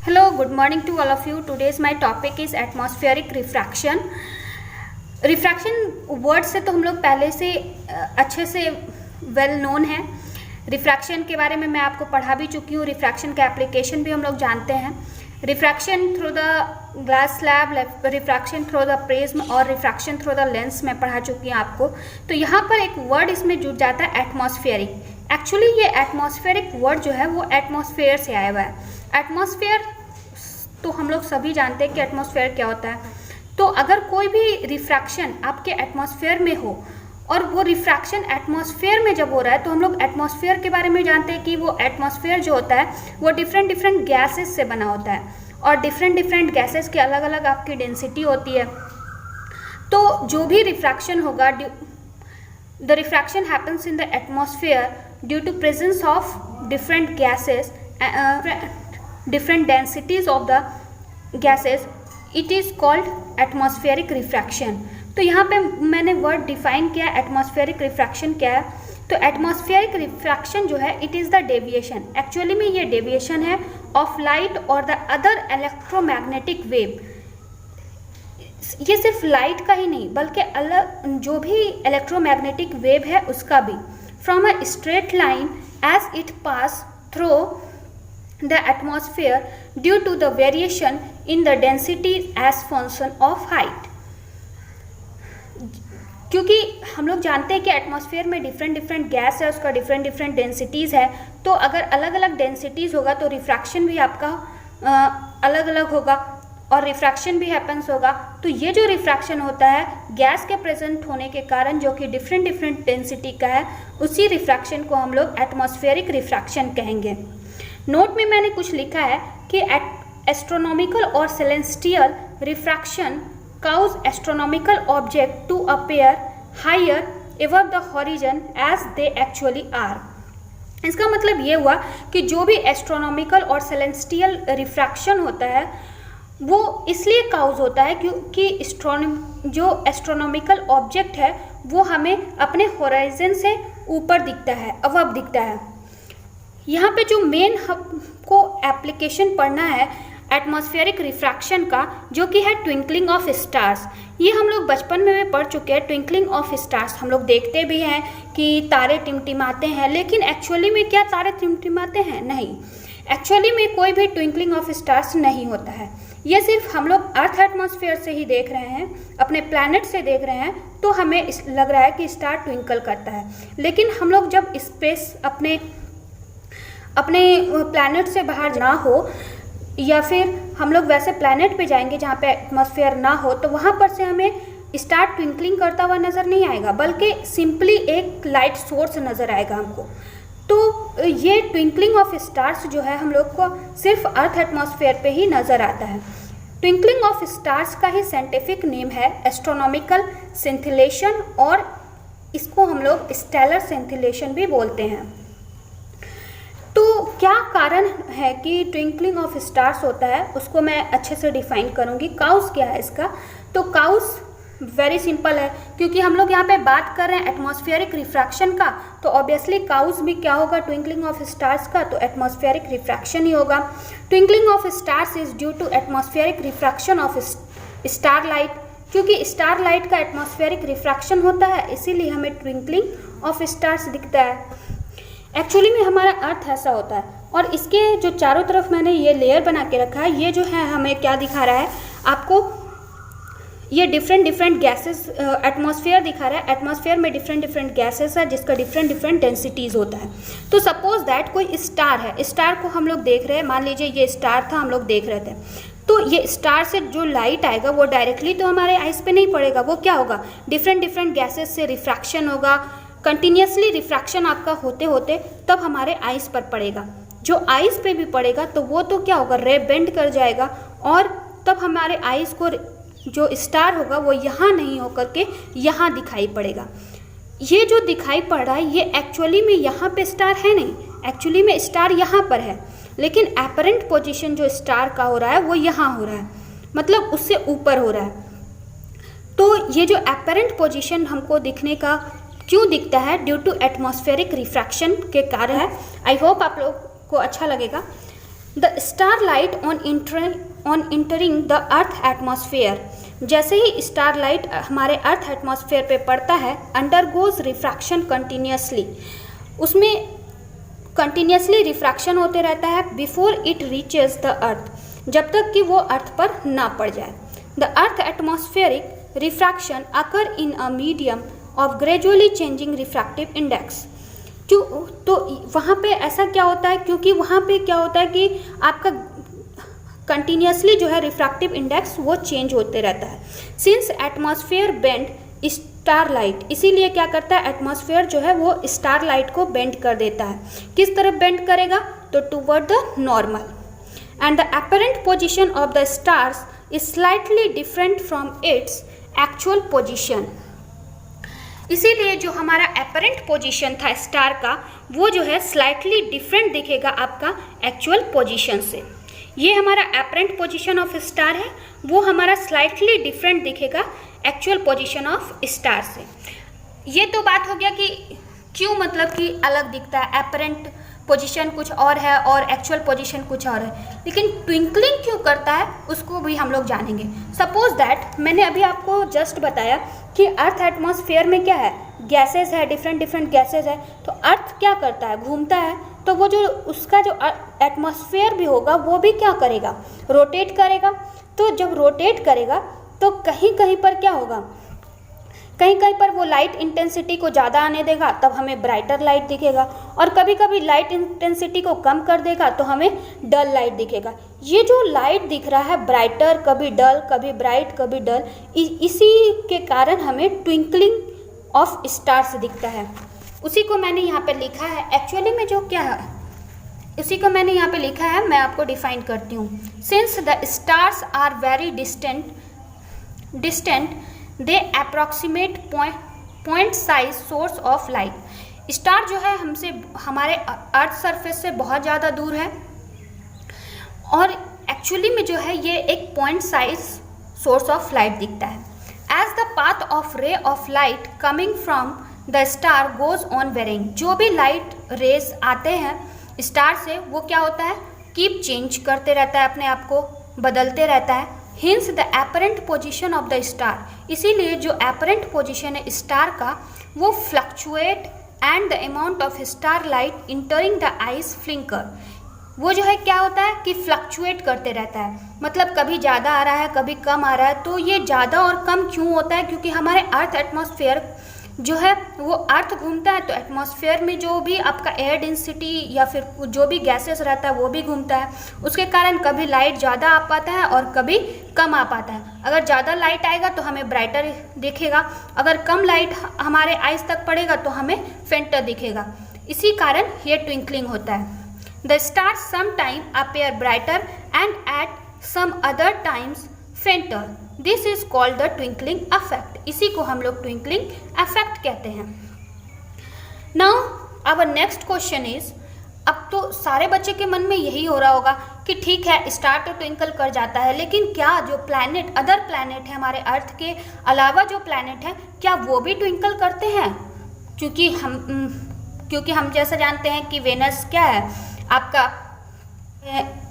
Hello, good morning to all of you. Today's my topic is atmospheric refraction. Refraction word से तो हम लोग पहले से अच्छे से वेल नोन है। रिफ्रैक्शन के बारे में मैं आपको पढ़ा भी चुकी हूँ। रिफ्रैक्शन का एप्लीकेशन भी हम लोग जानते हैं। Refraction through the glass slab, refraction through the prism और रिफ्रैक्शन थ्रू द लेंस मैं पढ़ा चुकी हूँ आपको। तो यहाँ पर एक वर्ड इसमें जुड़ जाता है एटमॉस्फेरिक। एक्चुअली ये एटमॉस्फेरिक वर्ड जो है वो एटमॉस्फेयर से आया हुआ है। एटमॉस्फेयर तो हम लोग सभी जानते हैं कि एटमॉस्फेयर क्या होता है। तो अगर कोई भी रिफ्रैक्शन आपके एटमॉस्फेयर में हो और वो रिफ्रैक्शन एटमॉस्फेयर में जब हो रहा है तो हम लोग एटमॉस्फेयर के बारे में जानते हैं कि वो एटमॉस्फेयर जो होता है वो डिफरेंट डिफरेंट गैसेस से बना होता है और डिफरेंट डिफरेंट गैसेस की अलग अलग आपकी डेंसिटी होती है। तो जो भी रिफ्रैक्शन होगा, the refraction happens in the atmosphere due to presence of different gases, different densities of the gases, it is called atmospheric refraction। तो यहाँ पे मैंने वर्ड डिफाइन किया एटमॉस्फेरिक रिफ्रैक्शन क्या है। तो एटमॉस्फेरिक रिफ्रैक्शन जो है it is the deviation, actually में ये डेविएशन है ऑफ लाइट और द अदर इलेक्ट्रोमैग्नेटिक वेव। ये सिर्फ लाइट का ही नहीं बल्कि अलग जो भी इलेक्ट्रोमैग्नेटिक वेव है उसका भी, from a straight line as it pass through the atmosphere due to the variation in the density as function of height। क्योंकि हम लोग जानते हैं कि एटमॉस्फेयर में डिफरेंट डिफरेंट गैस है, उसका डिफरेंट डिफरेंट डेंसिटीज़ है। तो अगर अलग अलग डेंसिटीज़ होगा तो रिफ्रैक्शन भी आपका अलग अलग होगा और रिफ्रैक्शन भी हैपन्स होगा। तो ये जो रिफ्रैक्शन होता है गैस के प्रेजेंट होने के कारण जो कि डिफरेंट डिफरेंट डेंसिटी का है, उसी रिफ्रैक्शन को हम लोग एटमॉस्फेरिक रिफ्रैक्शन कहेंगे। नोट में मैंने कुछ लिखा है कि एस्ट्रोनॉमिकल और celestial refraction cause astronomical object to appear higher above the horizon as they actually are. इसका मतलब ये हुआ कि जो भी एस्ट्रोनॉमिकल और सेलेस्टियल रिफ्रैक्शन होता है वो इसलिए काउज होता है क्योंकि जो एस्ट्रोनॉमिकल ऑब्जेक्ट है वो हमें अपने हॉरिजन से ऊपर दिखता है, अबव दिखता है। यहाँ पे जो मेन हमको एप्लीकेशन पढ़ना है एटमॉस्फेरिक रिफ्रैक्शन का, जो कि है ट्विंकलिंग ऑफ स्टार्स। ये हम लोग बचपन में भी पढ़ चुके हैं। ट्विंकलिंग ऑफ स्टार्स हम लोग देखते भी हैं कि तारे टिमटिमाते हैं, लेकिन एक्चुअली में क्या तारे टिमटिमाते हैं? नहीं, एक्चुअली में कोई भी ट्विंकलिंग ऑफ स्टार्स नहीं होता है। ये सिर्फ हम लोग अर्थ एटमॉस्फेयर से ही देख रहे हैं, अपने प्लैनेट से देख रहे हैं तो हमें लग रहा है कि स्टार ट्विंकल करता है। लेकिन हम लोग जब स्पेस अपने प्लैनेट से बाहर ना हो या फिर हम लोग वैसे प्लैनेट पे जाएंगे जहाँ पे एटमॉस्फेयर ना हो तो वहाँ पर से हमें स्टार ट्विंकलिंग करता हुआ नज़र नहीं आएगा, बल्कि सिंपली एक लाइट सोर्स नज़र आएगा हमको। तो ये ट्विंकलिंग ऑफ स्टार्स जो है हम लोग को सिर्फ अर्थ एटमॉस्फेयर पे ही नज़र आता है। ट्विंकलिंग ऑफ स्टार्स का ही साइंटिफिक नेम है एस्ट्रोनॉमिकल सिंथिलेशन और इसको हम लोग स्टेलर सिंथिलेशन भी बोलते हैं। तो क्या कारण है कि ट्विंकलिंग ऑफ स्टार्स होता है उसको मैं अच्छे से डिफाइन करूँगी। काउस क्या है इसका? तो काउस वेरी सिंपल है, क्योंकि हम लोग यहाँ पे बात कर रहे हैं एटमॉस्फेरिक रिफ्रैक्शन का, तो ऑब्वियसली काउस भी क्या होगा ट्विंकलिंग ऑफ स्टार्स का, तो एटमॉस्फेरिक रिफ्रैक्शन ही होगा। Twinkling of stars is due to atmospheric refraction of star light. क्योंकि स्टार लाइट का एटमॉस्फेरिक रिफ्रैक्शन होता है इसीलिए हमें ट्विंकलिंग ऑफ स्टार्स दिखता है। एक्चुअली में हमारा अर्थ ऐसा होता है और इसके जो चारों तरफ मैंने ये लेयर बना के रखा है, ये जो है हमें क्या दिखा रहा है आपको, ये डिफरेंट डिफरेंट गैसेस एटमॉस्फेयर दिखा रहा है। एटमॉस्फेयर में डिफरेंट डिफरेंट गैसेस है जिसका डिफरेंट डिफरेंट डेंसिटीज़ होता है। तो सपोज दैट कोई स्टार है, स्टार को हम लोग देख रहे हैं, मान लीजिए ये स्टार था, हम लोग देख रहे थे। तो ये स्टार से जो लाइट आएगा वो डायरेक्टली तो हमारे आइज़ पे नहीं पड़ेगा, वो क्या होगा डिफरेंट डिफरेंट गैसेस से रिफ्रैक्शन होगा। कंटिन्यूसली रिफ्रैक्शन आपका होते होते तब हमारे आइज़ पर पड़ेगा। जो आइज़ पे भी पड़ेगा तो वो तो क्या होगा, रे बेंड कर जाएगा और तब हमारे आइज़ को जो स्टार होगा वो यहाँ नहीं होकर के यहाँ दिखाई पड़ेगा। ये जो दिखाई पड़ रहा है ये एक्चुअली में यहाँ पे स्टार है नहीं, एक्चुअली में स्टार यहाँ पर है, लेकिन एपरेंट पोजीशन जो स्टार का हो रहा है वो यहाँ हो रहा है, मतलब उससे ऊपर हो रहा है। तो ये जो एपरेंट पोजीशन हमको दिखने का क्यों दिखता है, ड्यू टू एटमॉस्फेरिक रिफ्रैक्शन के कारण है। आई होप आप लोग को अच्छा लगेगा। The starlight on entering the earth atmosphere, जैसे ही स्टारलाइट हमारे अर्थ एटमॉस्फेयर पे पड़ता है, अंडरगोज रिफ्रैक्शन कंटिन्यूसली, उसमें कंटिन्यूसली रिफ्रैक्शन होते रहता है before it reaches the earth, जब तक कि वो अर्थ पर ना पड़ जाए। The earth atmospheric refraction occur in a medium of gradually changing refractive index. तो वहाँ पे ऐसा क्या होता है, क्योंकि वहाँ पे क्या होता है कि आपका कंटिन्यूसली जो है रिफ्रैक्टिव इंडेक्स वो चेंज होते रहता है। सिंस एटमॉस्फेयर बेंड स्टारलाइट, इसीलिए क्या करता है एटमॉस्फेयर जो है वो स्टारलाइट को बेंड कर देता है। किस तरफ बेंड करेगा, तो toward the normal. And the apparent position of the stars is slightly different from its actual position. इसीलिए जो हमारा अपरेंट पोजीशन था स्टार का, वो जो है स्लाइटली डिफरेंट दिखेगा आपका एक्चुअल पोजीशन से। ये हमारा अपरेंट पोजीशन ऑफ स्टार है, वो हमारा स्लाइटली डिफरेंट दिखेगा एक्चुअल पोजीशन ऑफ स्टार से। ये तो बात हो गया कि क्यों मतलब कि अलग दिखता है, अपरेंट पोजीशन कुछ और है और एक्चुअल पोजीशन कुछ और है, लेकिन ट्विंकलिंग क्यों करता है उसको भी हम लोग जानेंगे। सपोज दैट मैंने अभी आपको जस्ट बताया कि अर्थ एटमॉस्फेयर में क्या है, गैसेस है, डिफरेंट डिफरेंट गैसेस है। तो अर्थ क्या करता है, घूमता है, तो वो जो उसका जो एटमॉस्फेयर भी होगा वो भी क्या करेगा, रोटेट करेगा। तो जब रोटेट करेगा तो कहीं कहीं पर क्या होगा, कहीं कहीं पर वो लाइट इंटेंसिटी को ज़्यादा आने देगा, तब हमें ब्राइटर लाइट दिखेगा, और कभी कभी लाइट इंटेंसिटी को कम कर देगा तो हमें डल लाइट दिखेगा। ये जो लाइट दिख रहा है ब्राइटर, कभी डल, कभी ब्राइट, कभी डल, इसी के कारण हमें ट्विंकलिंग ऑफ स्टार्स दिखता है। उसी को मैंने यहाँ पे लिखा है, एक्चुअली में जो क्या है उसी को मैंने यहाँ पे लिखा है, मैं आपको डिफाइन करती हूँ। Since the stars are very distant they approximate point size source of light. Star जो है हमसे, हमारे अर्थ सरफेस से बहुत ज़्यादा दूर है, और एक्चुअली में जो है ये एक point size source of light दिखता है। As the path of ray of light coming from the star goes on varying, जो भी लाइट रेज आते हैं स्टार से वो क्या होता है, कीप चेंज करते रहता है, अपने आप को बदलते रहता है। Hence the apparent position of the star, इसीलिए जो अपरेंट पोजिशन है स्टार का वो fluctuate, and the amount of star light entering the eyes flicker, वो जो है क्या होता है कि फ्लक्चुएट करते रहता है, मतलब कभी ज़्यादा आ रहा है कभी कम आ रहा है। तो ये ज़्यादा और कम क्यों होता है, क्योंकि हमारे अर्थ एटमॉस्फेयर जो है वो अर्थ घूमता है, तो एटमॉस्फेयर में जो भी आपका एयर डेंसिटी या फिर जो भी गैसेस रहता है वो भी घूमता है, उसके कारण कभी लाइट ज़्यादा आ पाता है और कभी कम आ पाता है। अगर ज़्यादा लाइट आएगा तो हमें ब्राइटर दिखेगा, अगर कम लाइट हमारे आइस तक पड़ेगा तो हमें फेंटर दिखेगा, इसी कारण ये ट्विंकलिंग होता है। The stars some time appear brighter and at some other times fainter, this is called the twinkling effect, इसी को हम लोग ट्विंकलिंग अफेक्ट कहते हैं। Now our next question is, अब तो सारे बच्चे के मन में यही हो रहा होगा कि ठीक है स्टार तो ट्विंकल कर जाता है, लेकिन क्या जो प्लैनेट, अदर प्लैनेट है हमारे अर्थ के अलावा जो प्लैनेट है, क्या वो भी ट्विंकल करते हैं? क्योंकि हम जैसा जानते हैं कि वेनस क्या है आपका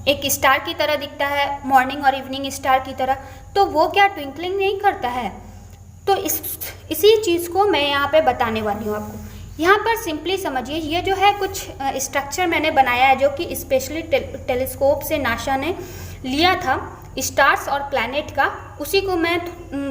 एक स्टार की तरह दिखता है, मॉर्निंग और इवनिंग स्टार की तरह, तो वो क्या ट्विंकलिंग नहीं करता है? तो इसी चीज़ को मैं यहाँ पे बताने वाली हूँ आपको। यहाँ पर सिंपली समझिए, ये जो है कुछ स्ट्रक्चर मैंने बनाया है जो कि स्पेशली टेलीस्कोप से नासा ने लिया था स्टार्स और प्लैनेट का, उसी को मैं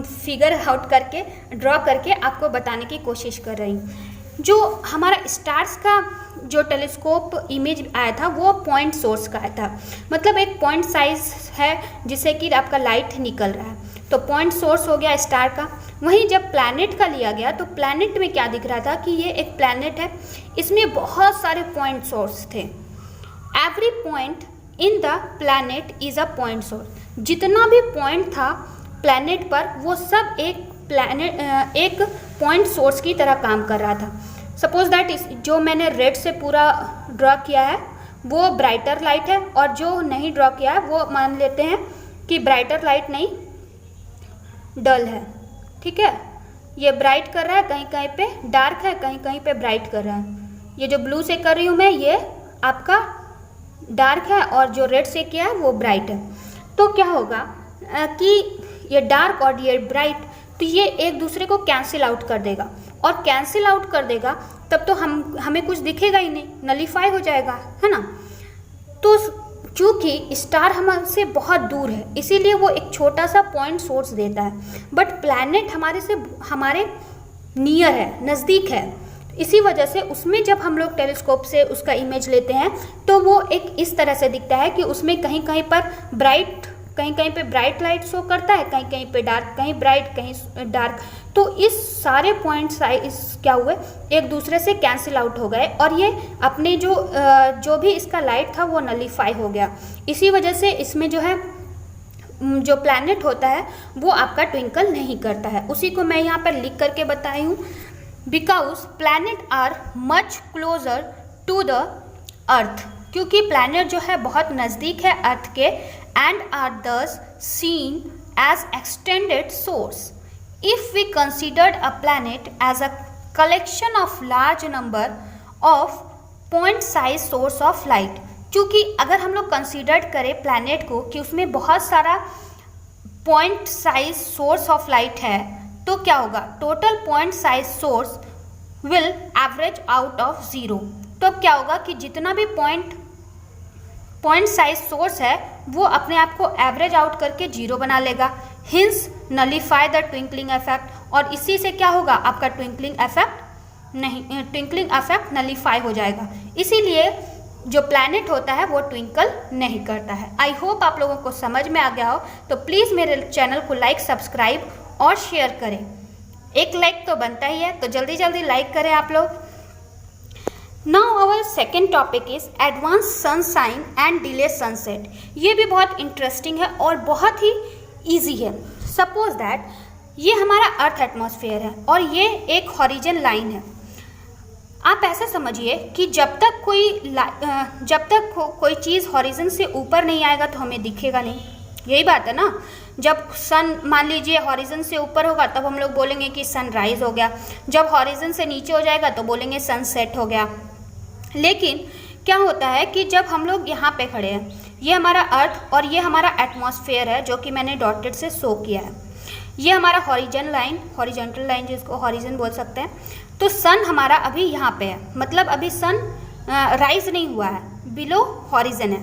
फिगर आउट करके ड्रॉ करके आपको बताने की कोशिश कर रही हूँ। जो हमारा स्टार्स का जो टेलीस्कोप इमेज आया था वो पॉइंट सोर्स का आया था, मतलब एक पॉइंट साइज है जिससे कि आपका लाइट निकल रहा है, तो पॉइंट सोर्स हो गया स्टार का। वहीं जब प्लैनेट का लिया गया तो प्लैनेट में क्या दिख रहा था कि ये एक प्लैनेट है, इसमें बहुत सारे पॉइंट सोर्स थे। Every point in the planet is a point source, जितना भी पॉइंट था प्लैनेट पर वो सब एक पॉइंट सोर्स की तरह काम कर रहा था। सपोज दैट जो मैंने रेड से पूरा ड्रॉ किया है वो ब्राइटर लाइट है, और जो नहीं ड्रॉ किया है वो मान लेते हैं कि ब्राइटर लाइट नहीं डल है, ठीक है। ये ब्राइट कर रहा है, कहीं कहीं पे डार्क है, कहीं कहीं पे ब्राइट कर रहा है। ये जो ब्लू से कर रही हूँ मैं, ये आपका डार्क है और जो रेड से क्या है वो ब्राइट है। तो क्या होगा कि ये डार्क और ये ब्राइट, तो ये एक दूसरे को कैंसिल आउट कर देगा, और कैंसिल आउट कर देगा तब तो हमें कुछ दिखेगा ही नहीं, नलीफाई हो जाएगा, है ना। तो चूँकि स्टार हमसे बहुत दूर है इसीलिए वो एक छोटा सा पॉइंट सोर्स देता है, बट प्लैनेट हमारे नियर है, नज़दीक है। इसी वजह से उसमें जब हम लोग टेलीस्कोप से उसका इमेज लेते हैं तो वो एक इस तरह से दिखता है कि उसमें कहीं कहीं पर ब्राइट लाइट शो करता है, कहीं कहीं पे डार्क, कहीं ब्राइट कहीं डार्क। तो इस सारे पॉइंट्स क्या हुए, एक दूसरे से कैंसिल आउट हो गए और ये अपने जो भी इसका लाइट था वो नलीफाई हो गया। इसी वजह से इसमें जो है जो प्लैनेट होता है वो आपका ट्विंकल नहीं करता है। उसी को मैं यहाँ पर लिख करके बताई हूँ, because planet are much closer to the earth, क्योंकि प्लैनेट जो है बहुत नज़दीक है अर्थ के, and are thus seen as extended source. If we considered a planet as a collection of large number of point size source of light, क्योंकि अगर हम लोग कंसिडर करें प्लैनेट को कि उसमें बहुत सारा point size source of light है, तो क्या होगा, total point size source will average out of zero. तो अब क्या होगा कि जितना भी पॉइंट साइज सोर्स है वो अपने आप को एवरेज आउट करके जीरो बना लेगा, hints nullify the twinkling effect. और इसी से क्या होगा, आपका ट्विंकलिंग इफेक्ट नलीफाई हो जाएगा। इसीलिए जो प्लैनेट होता है वो ट्विंकल नहीं करता है। आई होप आप लोगों को समझ में आ गया हो, तो प्लीज़ मेरे चैनल को लाइक, सब्सक्राइब और शेयर करें। एक लाइक तो बनता ही है, तो जल्दी जल्दी लाइक करें आप लोग। Now our second topic is advance sunshine and delay sunset. ये भी बहुत इंटरेस्टिंग है और बहुत ही ईजी है। सपोज दैट ये हमारा अर्थ एटमॉस्फेयर है और ये एक हॉरिजन लाइन है। आप ऐसा समझिए कि जब तक कोई चीज़ हॉरिजन से ऊपर नहीं आएगा तो हमें दिखेगा नहीं, यही बात है ना। जब सन मान लीजिए हॉरिजन से ऊपर होगा तब हम लोग बोलेंगे कि सनराइज हो गया, जब हॉरिजन से नीचे हो जाएगा तो बोलेंगे सनसेट हो गया। लेकिन क्या होता है कि जब हम लोग यहाँ पे खड़े हैं, ये हमारा अर्थ और ये हमारा एटमॉस्फेयर है जो कि मैंने डॉटेड से शो किया है। ये हमारा हॉरिजॉन्टल लाइन जिसको हॉरिजन बोल सकते हैं। तो सन हमारा अभी यहाँ पे है, मतलब अभी सन राइज नहीं हुआ है, बिलो हॉरिजन है।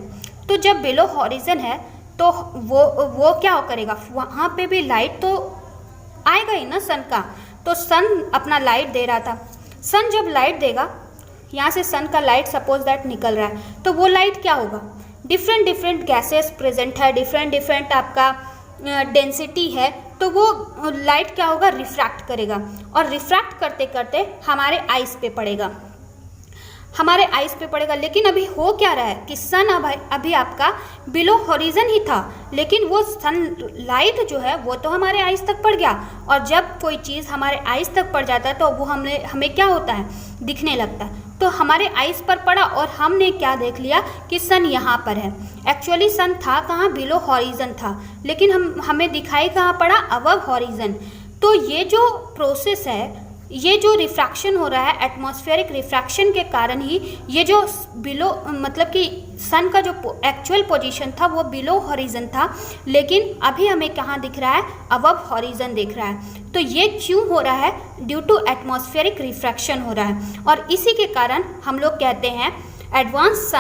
तो जब बिलो हॉरिजन है तो वो क्या करेगा, वहाँ पे भी लाइट तो आएगा ही ना सन का। तो सन अपना लाइट दे रहा था, सन जब लाइट देगा, यहाँ से सन का लाइट सपोज दैट निकल रहा है, तो वो लाइट क्या होगा, डिफरेंट गैसेस प्रेजेंट है, डिफरेंट आपका डेंसिटी है, तो वो लाइट क्या होगा, रिफ्रैक्ट करेगा, और रिफ्रैक्ट करते करते हमारे आइस पे पड़ेगा। लेकिन अभी हो क्या रहा है कि सन अभी आपका बिलो हॉरिजन ही था, लेकिन वो सन लाइट जो है वो तो हमारे आइस तक पड़ गया। और जब कोई चीज़ हमारे आइस तक पड़ जाता है तो वो हमें क्या होता है, दिखने लगता है। तो हमारे आइस पर पड़ा और हमने क्या देख लिया कि सन यहाँ पर है। एक्चुअली सन था कहाँ, बिलो हॉरिजन था, लेकिन हमें दिखाई कहाँ पड़ा, अबव हॉरिजन। तो ये जो प्रोसेस है, ये जो रिफ्रैक्शन हो रहा है, एटमॉस्फेरिक रिफ्रैक्शन के कारण ही ये जो बिलो मतलब कि सन का जो एक्चुअल पोजीशन था वो बिलो हॉरिजन था, लेकिन अभी हमें कहाँ दिख रहा है, अबव हॉरिजन दिख रहा है। तो ये क्यों हो रहा है, ड्यू टू एटमॉस्फेरिक रिफ्रैक्शन हो रहा है। और इसी के कारण हम लोग कहते हैं एडवांस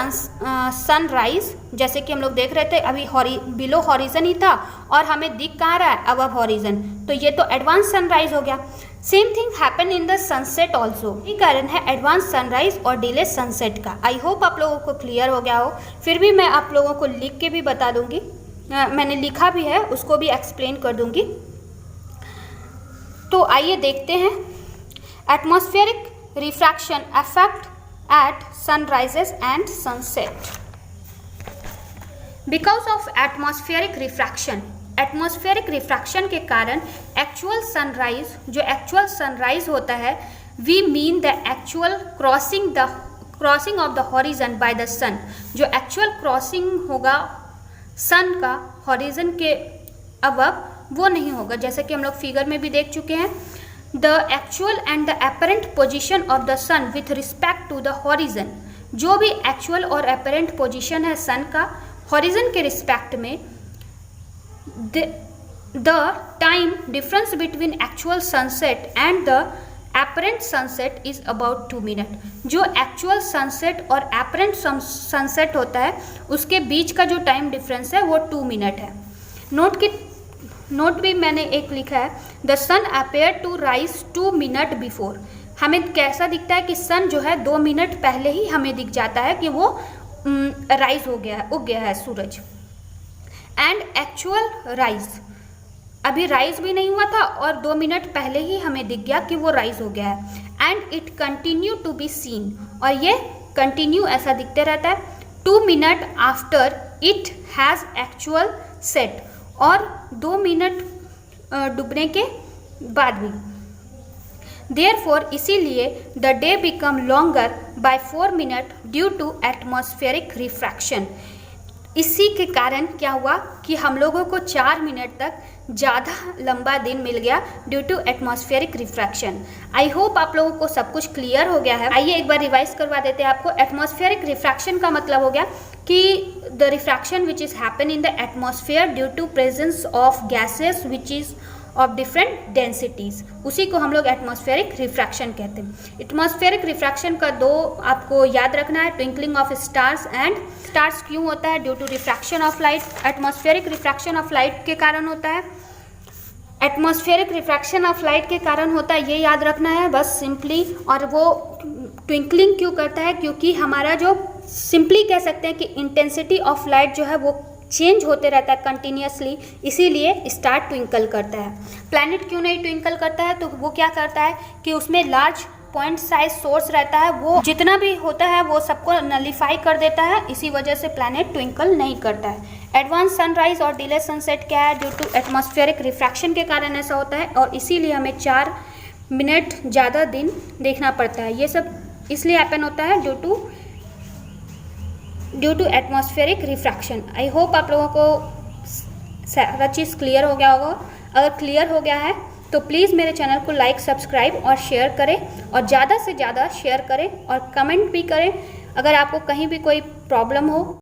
सनराइज, जैसे कि हम लोग देख रहे थे अभी बिलो हॉरिजन ही था और हमें दिख कहाँ रहा है, अबव हॉरिजन, तो ये तो एडवांस सनराइज हो गया। Same thing happen in the sunset also. ये कारण है एडवांस सनराइज और डिले सनसेट का। आई होप आप लोगों को क्लियर हो गया हो, फिर भी मैं आप लोगों को लिख के भी बता दूंगी, मैंने लिखा भी है, उसको भी एक्सप्लेन कर दूंगी। तो आइए देखते हैं atmospheric refraction affect at sunrises and sunset. Because of atmospheric refraction के कारण एक्चुअल सनराइज, जो एक्चुअल सनराइज होता है, we mean the actual crossing of the horizon by the sun. जो एक्चुअल क्रॉसिंग होगा सन का हॉरिजन के अबव, वो नहीं होगा, जैसे कि हम लोग फिगर में भी देख चुके हैं। The actual and the apparent position of the sun with respect to the horizon जो भी एक्चुअल और अपेरेंट पोजीशन है सन का हॉरिजन के रिस्पेक्ट में, the time difference between actual sunset and the apparent sunset is about 2 minute. जो actual sunset और apparent sunset होता है उसके बीच का जो टाइम डिफरेंस है वो 2 मिनट है। नोट भी मैंने एक लिखा है, the sun appear to rise 2 minute before. हमें कैसा दिखता है कि सन जो है 2 मिनट पहले ही हमें दिख जाता है कि वो राइज हो गया है, उग गया है सूरज। एंड एक्चुअल राइज, अभी राइज भी नहीं हुआ था और 2 मिनट पहले ही हमें दिख गया कि वो राइज हो गया है। And it continue to be seen, और ये कंटिन्यू ऐसा दिखते रहता है 2 minute after it has actual set, और 2 मिनट डूबने के बाद भी। देयरफॉर इसीलिए the day become longer by 4 minute due to atmospheric refraction. इसी के कारण क्या हुआ कि हम लोगों को 4 मिनट तक ज़्यादा लंबा दिन मिल गया due to atmospheric refraction. I hope आप लोगों को सब कुछ क्लियर हो गया है। आइए एक बार रिवाइज करवा देते हैं आपको। एटमॉस्फेरिक रिफ्रैक्शन का मतलब हो गया कि the refraction which is happen in the atmosphere due to presence of gases which is of different densities, उसी को हम लोग एटमॉस्फेरिक रिफ्रैक्शन कहते हैं। एटमॉस्फेरिक रिफ्रैक्शन का 2 आपको याद रखना है, twinkling of stars and stars क्यों होता है? Due to refraction of light. Atmospheric refraction of light के कारण होता है, एटमॉस्फेरिक रिफ्रैक्शन ऑफ लाइट के कारण होता है, ये याद रखना है बस सिंपली। और वो ट्विंकलिंग क्यों करता है? क्योंकि हमारा जो सिंपली कह सकते हैं कि इंटेंसिटी ऑफ लाइट जो है वो चेंज होते रहता है कंटिन्यूसली, इसीलिए स्टार ट्विंकल करता है। प्लैनेट क्यों नहीं ट्विंकल करता है? तो वो क्या करता है कि उसमें लार्ज पॉइंट साइज सोर्स रहता है, वो जितना भी होता है वो सबको नलिफाई कर देता है, इसी वजह से प्लैनेट ट्विंकल नहीं करता है। एडवांस सनराइज और डिले सनसेट क्या है? ड्यू टू एटमॉस्फेरिक रिफ्रैक्शन के कारण ऐसा होता है, और इसीलिए हमें 4 मिनट ज़्यादा दिन देखना पड़ता है। ये सब इसलिए हैपन होता है due to atmospheric refraction. I hope आप लोगों को सारा चीज़ क्लियर हो गया होगा। अगर क्लियर हो गया है तो प्लीज़ मेरे चैनल को लाइक, सब्सक्राइब और शेयर करें, और ज़्यादा से ज़्यादा शेयर करें और कमेंट भी करें अगर आपको कहीं भी कोई प्रॉब्लम हो।